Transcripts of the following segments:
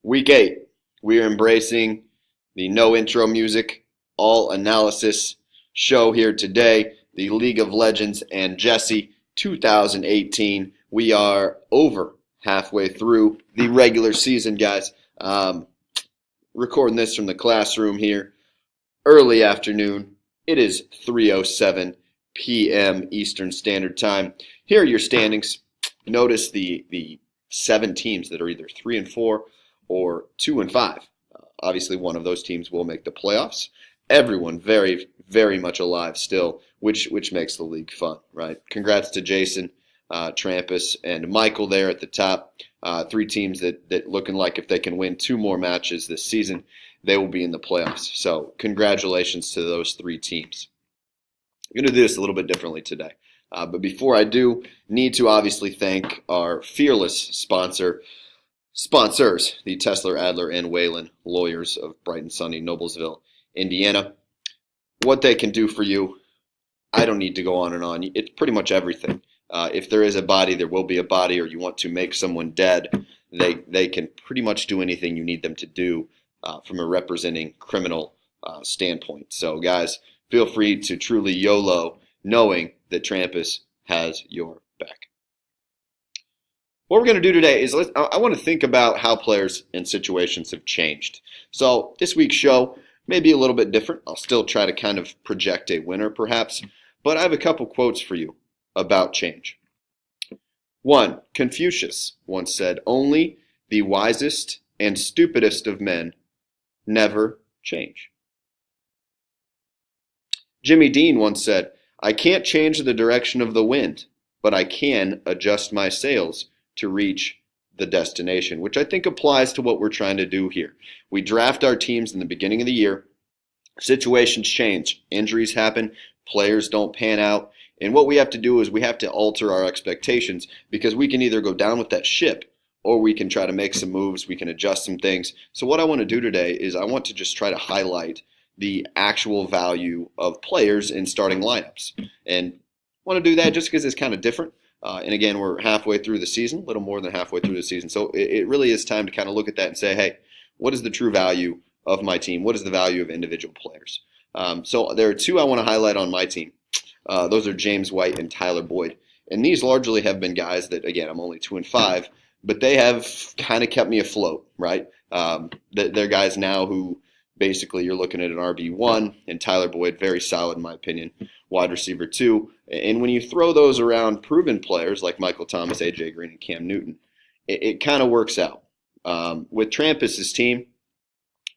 Week 8, we are embracing the no intro music, all analysis show here today. The League of Legends and Jesse 2018. We are over halfway through the regular season, guys. Recording this from the classroom here, early afternoon. It is 3:07 p.m. Eastern Standard Time. Here are your standings. Notice the 7 teams that are either 3-4 or 2-5. Obviously, one of those teams will make the playoffs. Everyone very, very much alive still, which makes the league fun, right? Congrats to Jason, Trampus, and Michael there at the top. 3 teams that looking like if they can win 2 more matches this season, they will be in the playoffs. So congratulations to those 3 teams. I'm going to do this a little bit differently today. But before I do, need to obviously thank our fearless sponsors, the Tesler, Adler, and Whalen lawyers of Brighton, Sunny, Noblesville, Indiana. What they can do for you, I don't need to go on and on. It's pretty much everything. If there is a body, there will be a body, or you want to make someone dead, they can pretty much do anything you need them to do from a representing criminal standpoint. So, guys, feel free to truly YOLO, knowing that Trampus has your back. What we're going to do today is I want to think about how players and situations have changed. So this week's show may be a little bit different. I'll still try to kind of project a winner perhaps, but I have a couple quotes for you about change. 1. Confucius once said, "Only the wisest and stupidest of men never change." Jimmy Dean once said, "I can't change the direction of the wind, but I can adjust my sails to reach the destination," which I think applies to what we're trying to do here. We draft our teams in the beginning of the year. Situations change. Injuries happen. Players don't pan out. And what we have to do is we have to alter our expectations, because we can either go down with that ship or we can try to make some moves. We can adjust some things. So what I want to do today is I want to just try to highlight the actual value of players in starting lineups. And I want to do that just because it's kind of different. And again, we're halfway through the season, a little more than halfway through the season. So it really is time to kind of look at that and say, hey, what is the true value of my team? What is the value of individual players? So there are 2 I want to highlight on my team. Those are James White and Tyler Boyd. And these largely have been guys that, again, I'm only 2-5, but they have kind of kept me afloat, right? They're guys now who basically you're looking at an RB1, and Tyler Boyd, very solid in my opinion, wide receiver 2. And when you throw those around proven players like Michael Thomas, A.J. Green, and Cam Newton, it kind of works out. With Trampus's team,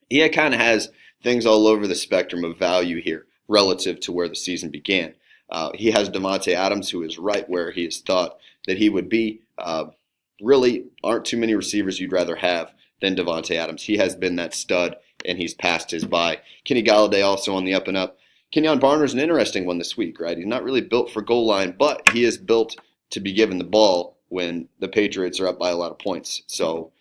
he kind of has things all over the spectrum of value here relative to where the season began. He has Davante Adams, who is right where he is thought that he would be. Really aren't too many receivers you'd rather have than Davante Adams. He has been that stud, and he's passed his by. Kenny Galladay also on the up and up. Kenyon Barner's an interesting one this week, right? He's not really built for goal line, but he is built to be given the ball when the Patriots are up by a lot of points. So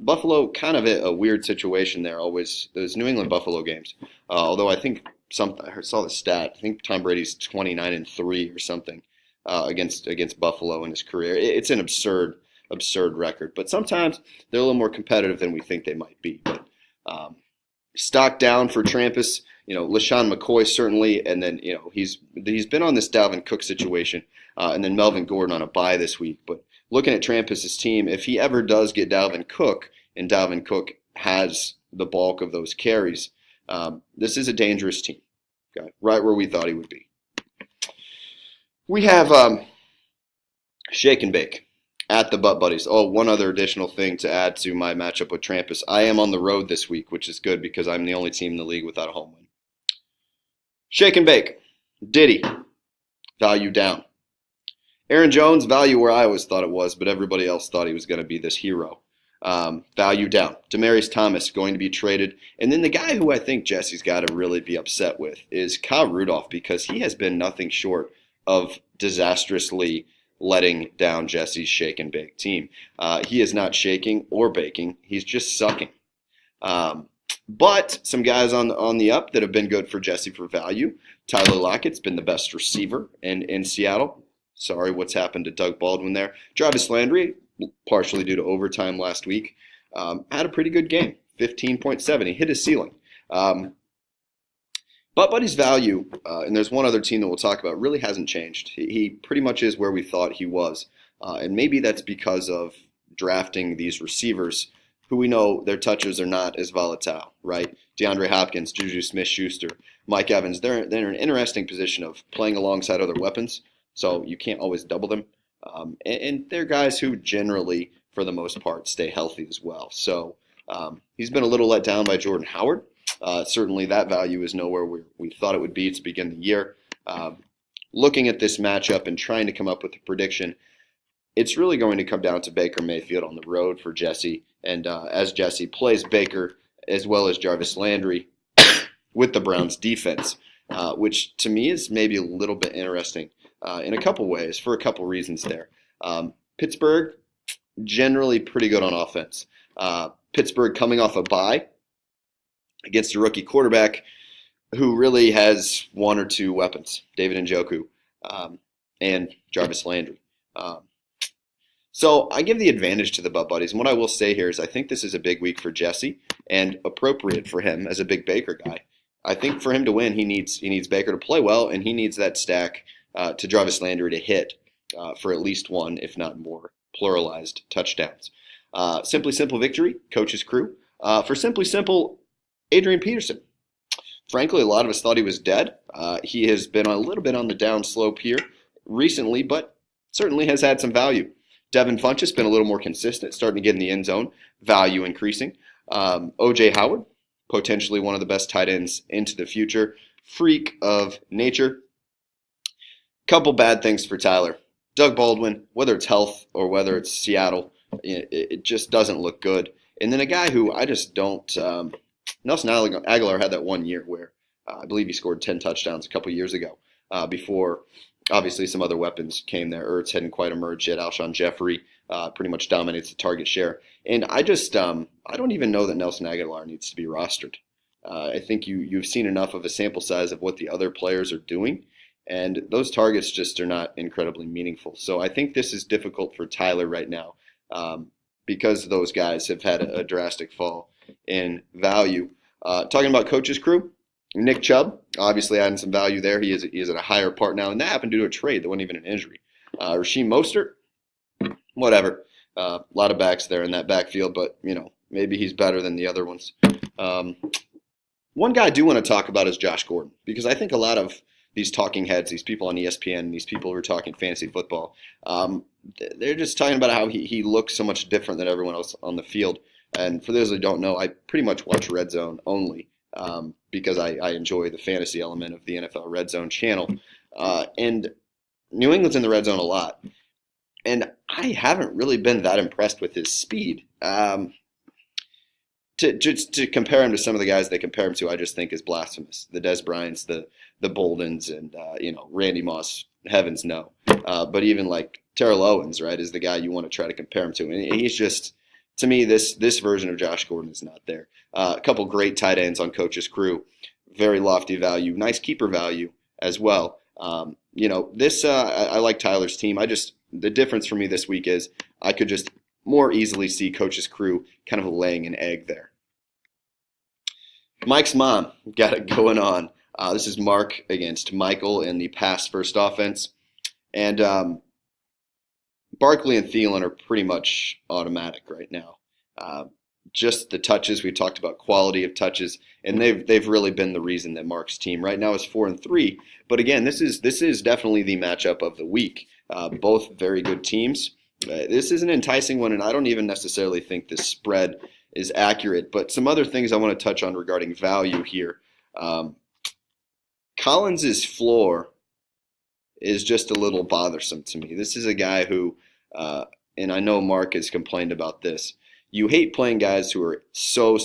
Buffalo, kind of a weird situation there always, those New England Buffalo games. Although I think I saw the stat, I think Tom Brady's 29-3 or something against Buffalo in his career. It's an absurd record. But sometimes they're a little more competitive than we think they might be. But stock down for Trampus. LaShawn McCoy certainly, and then he's been on this Dalvin Cook situation, and then Melvin Gordon on a bye this week. But looking at Trampus's team, if he ever does get Dalvin Cook, and Dalvin Cook has the bulk of those carries, this is a dangerous team. Okay, right where we thought he would be. We have Shake and Bake at the Butt Buddies. Oh, one other additional thing to add to my matchup with Trampus. I am on the road this week, which is good because I'm the only team in the league without a home win. Shake and Bake. Diddy. Value down. Aaron Jones, value where I always thought it was, but everybody else thought he was going to be this hero. Value down. Demaryius Thomas going to be traded. And then the guy who I think Jesse's got to really be upset with is Kyle Rudolph, because he has been nothing short of disastrously letting down Jesse's Shake and Bake team. He is not shaking or baking. He's just sucking. But some guys on the up that have been good for Jesse for value. Tyler Lockett's been the best receiver in Seattle. Sorry, what's happened to Doug Baldwin there. Jarvis Landry, partially due to overtime last week. had a pretty good game, 15.7. He hit his ceiling. But Buddy's value, and there's one other team that we'll talk about, really hasn't changed. He pretty much is where we thought he was. And maybe that's because of drafting these receivers who we know their touches are not as volatile, right? DeAndre Hopkins, Juju Smith-Schuster, Mike Evans, they're in an interesting position of playing alongside other weapons, so you can't always double them. And they're guys who generally, for the most part, stay healthy as well. So he's been a little let down by Jordan Howard. Certainly that value is nowhere where we thought it would be to begin the year. Looking at this matchup and trying to come up with a prediction, it's really going to come down to Baker Mayfield on the road for Jesse. And as Jesse plays Baker as well as Jarvis Landry with the Browns defense, which to me is maybe a little bit interesting in a couple ways for a couple reasons there. Pittsburgh, generally pretty good on offense. Pittsburgh coming off a bye against a rookie quarterback who really has one or two weapons, David Njoku and Jarvis Landry. So I give the advantage to the Butt Buddies. And what I will say here is I think this is a big week for Jesse and appropriate for him as a big Baker guy. I think for him to win, he needs Baker to play well, and he needs that stack to Jarvis Landry to hit for at least one, if not more, pluralized touchdowns. Simply Simple victory, Coach's Crew. For Simply Simple, Adrian Peterson. Frankly, a lot of us thought he was dead. He has been a little bit on the down slope here recently, but certainly has had some value. Devin Funchess been a little more consistent, starting to get in the end zone, value increasing. O.J. Howard, potentially one of the best tight ends into the future. Freak of nature. Couple bad things for Tyler. Doug Baldwin, whether it's health or whether it's Seattle, it just doesn't look good. And then a guy who I just don't Nelson Aguilar had that 1 year where I believe he scored 10 touchdowns a couple years ago before obviously some other weapons came there. Ertz hadn't quite emerged yet. Alshon Jeffrey pretty much dominates the target share. And I just I don't even know that Nelson Aguilar needs to be rostered. I think you've seen enough of a sample size of what the other players are doing, and those targets just are not incredibly meaningful. So I think this is difficult for Tyler right now because those guys have had a drastic fall in value. Talking about Coach's Crew, Nick Chubb, obviously adding some value there. He is at a higher part now, and that happened due to a trade. That wasn't even an injury. Raheem Mostert, whatever. A lot of backs there in that backfield, but maybe he's better than the other ones. One guy I do want to talk about is Josh Gordon, because I think a lot of these talking heads, these people on ESPN, these people who are talking fantasy football, they're just talking about how he looks so much different than everyone else on the field. And for those who don't know, I pretty much watch Red Zone only because I enjoy the fantasy element of the NFL Red Zone channel. And New England's in the red zone a lot. And I haven't really been that impressed with his speed. To compare him to some of the guys they compare him to, I just think is blasphemous. The Des Bryants, the Boldens, and Randy Moss, heavens no. But even like Terrell Owens, right, is the guy you want to try to compare him to. And he's just, to me, this version of Josh Gordon is not there. A couple great tight ends on Coach's Crew, very lofty value, nice keeper value as well. I like Tyler's team. The difference for me this week is I could just more easily see Coach's Crew kind of laying an egg there. Mike's mom got it going on. This is Mark against Michael in the pass first offense. And Barkley and Thielen are pretty much automatic right now. Just the touches, we talked about quality of touches, and they've really been the reason that Mark's team right now is 4-3. But again, this is definitely the matchup of the week. Both very good teams. This is an enticing one, and I don't even necessarily think this spread is accurate. But some other things I want to touch on regarding value here. Collins' floor is just a little bothersome to me. This is a guy who, and I know Mark has complained about this, you hate playing guys who are so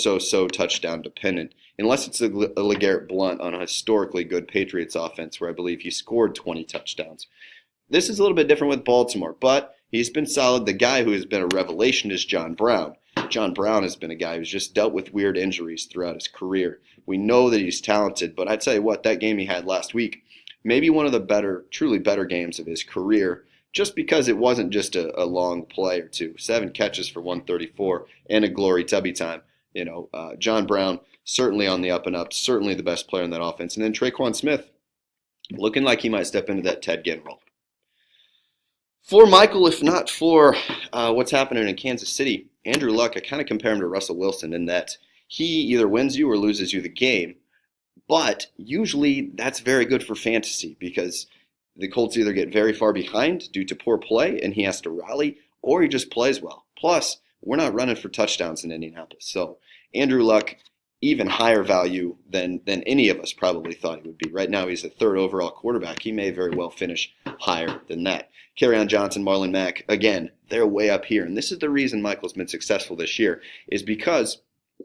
touchdown dependent, unless it's a LeGarrette Blount on a historically good Patriots offense where I believe he scored 20 touchdowns. This is a little bit different with Baltimore, but he's been solid. The guy who has been a revelation is John Brown. John Brown has been a guy who's just dealt with weird injuries throughout his career. We know that he's talented, but I tell you what, that game he had last week, maybe one of the truly better games of his career. just because it wasn't just a long play or two. 7 catches for 134 and a glory tubby time. John Brown certainly on the up and up, certainly the best player in that offense. And then Traquan Smith looking like he might step into that Ted Ginn role. For Michael, if not for what's happening in Kansas City, Andrew Luck, I kind of compare him to Russell Wilson in that he either wins you or loses you the game. But usually that's very good for fantasy because the Colts either get very far behind due to poor play and he has to rally, or he just plays well. Plus, we're not running for touchdowns in Indianapolis. So Andrew Luck, even higher value than any of us probably thought he would be. Right now he's the 3rd overall quarterback. He may very well finish higher than that. Kerryon Johnson, Marlon Mack, again, they're way up here. And this is the reason Michael's been successful this year, is because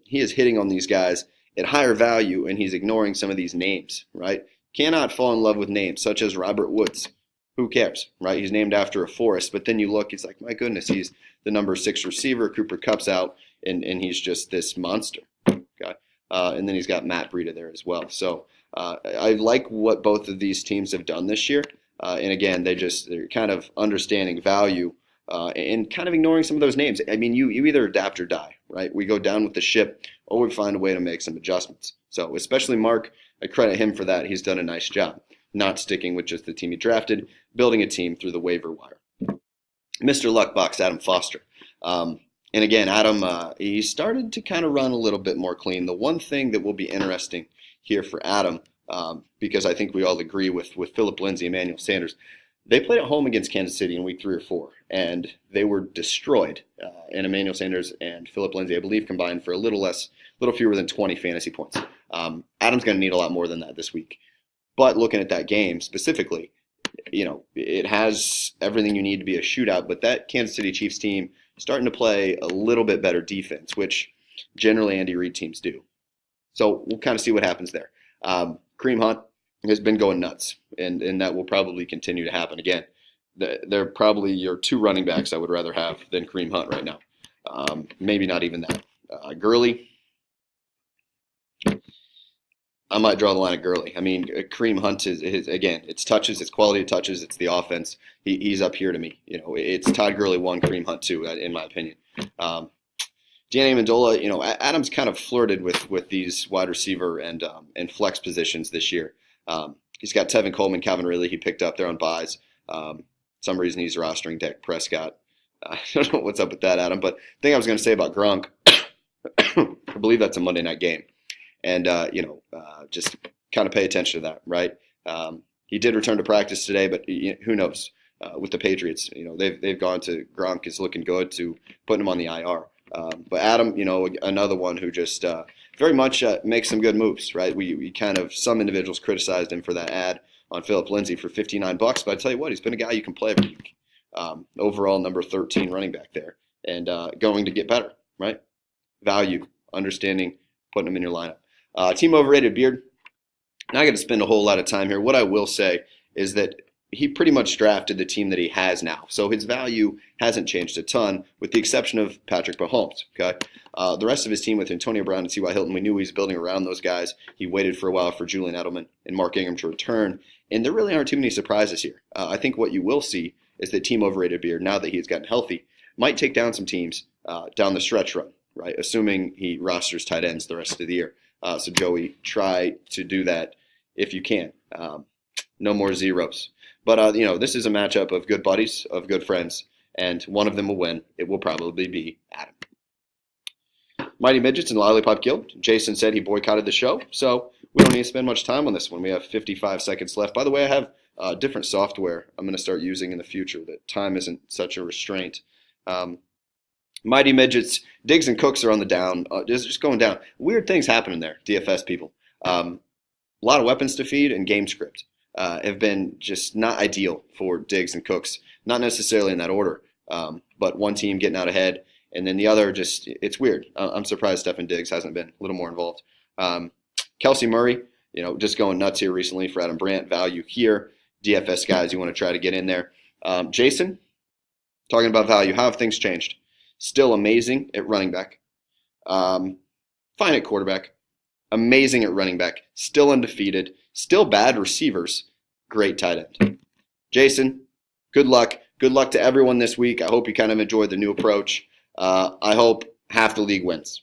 he is hitting on these guys at higher value and he's ignoring some of these names, right? Cannot fall in love with names such as Robert Woods. Who cares, right? He's named after a forest, but then you look, he's like, my goodness, he's the number 6 receiver. Cooper Kupp's out, and he's just this monster. Okay, and then he's got Matt Breida there as well. So I like what both of these teams have done this year. And again, they're kind of understanding value and kind of ignoring some of those names. I mean, you either adapt or die, right? We go down with the ship, or we find a way to make some adjustments. So especially Mark, I credit him for that. He's done a nice job, not sticking with just the team he drafted, building a team through the waiver wire. Mr. Luckbox, Adam Foster. And again, Adam, he started to kind of run a little bit more clean. The one thing that will be interesting here for Adam, because I think we all agree with Phillip Lindsay, Emmanuel Sanders, they played at home against Kansas City in week 3 or 4, and they were destroyed. And Emmanuel Sanders and Phillip Lindsay, I believe, combined for a little fewer than 20 fantasy points. Adam's going to need a lot more than that this week. But looking at that game specifically, it has everything you need to be a shootout, but that Kansas City Chiefs team starting to play a little bit better defense, which generally Andy Reid teams do. So we'll kind of see what happens there. Kareem Hunt has been going nuts, and that will probably continue to happen again. They're probably your 2 running backs I would rather have than Kareem Hunt right now. Maybe not even that. Gurley, I might draw the line at Gurley. I mean, Kareem Hunt is again, it's touches, it's quality of touches, it's the offense. He's up here to me. It's Todd Gurley 1, Kareem Hunt 2, in my opinion. Danny Amendola, Adams kind of flirted with these wide receiver and flex positions this year. He's got Tevin Coleman, Calvin Ridley he picked up there on buys. Some reason he's rostering Dak Prescott. I don't know what's up with that, Adam. But the thing I was going to say about Gronk, I believe that's a Monday night game. And, just kind of pay attention to that, right? He did return to practice today, but who knows? With the Patriots, they've gone to Gronk is looking good to putting him on the IR. But Adam, another one who just very much makes some good moves, right? We kind of, some individuals criticized him for that ad on Phillip Lindsay for $59, but I tell you what, he's been a guy you can play every week. Overall, number 13 running back there, and going to get better, right? Value, understanding, putting him in your lineup. Team overrated, Beard. Not going to spend a whole lot of time here. What I will say is that he pretty much drafted the team that he has now. So his value hasn't changed a ton, with the exception of Patrick Mahomes. Okay, the rest of his team with Antonio Brown and T.Y. Hilton, we knew he was building around those guys. He waited for a while for Julian Edelman and Mark Ingram to return, and there really aren't too many surprises here. I think what you will see is that team overrated Beard, now that he's gotten healthy, might take down some teams down the stretch run, right? Assuming he rosters tight ends the rest of the year. So Joey, try to do that if you can. No more zeros. But, this is a matchup of good buddies, of good friends, and one of them will win. It will probably be Adam. Mighty Midgets and Lollipop Guild. Jason said he boycotted the show, so we don't need to spend much time on this one. We have 55 seconds left. By the way, I have different software I'm going to start using in the future that time isn't such a restraint. Mighty Midgets, Diggs and Cooks are on the down, just going down. Weird things happening there, DFS people. A lot of weapons to feed and game script. Have been just not ideal for Diggs and Cooks, not necessarily in that order, but one team getting out ahead, and then the other just, it's weird. I'm surprised Stefon Diggs hasn't been a little more involved. Kelsey Murray, just going nuts here recently for Adam Brandt, value here. DFS guys, you want to try to get in there. Jason, talking about value, how have things changed? Still amazing at running back. Fine at quarterback. Amazing at running back. Still undefeated. Still bad receivers. Great tight end. Jason, good luck Good luck to everyone this week. I hope you kind of enjoyed the new approach. I hope half the league wins.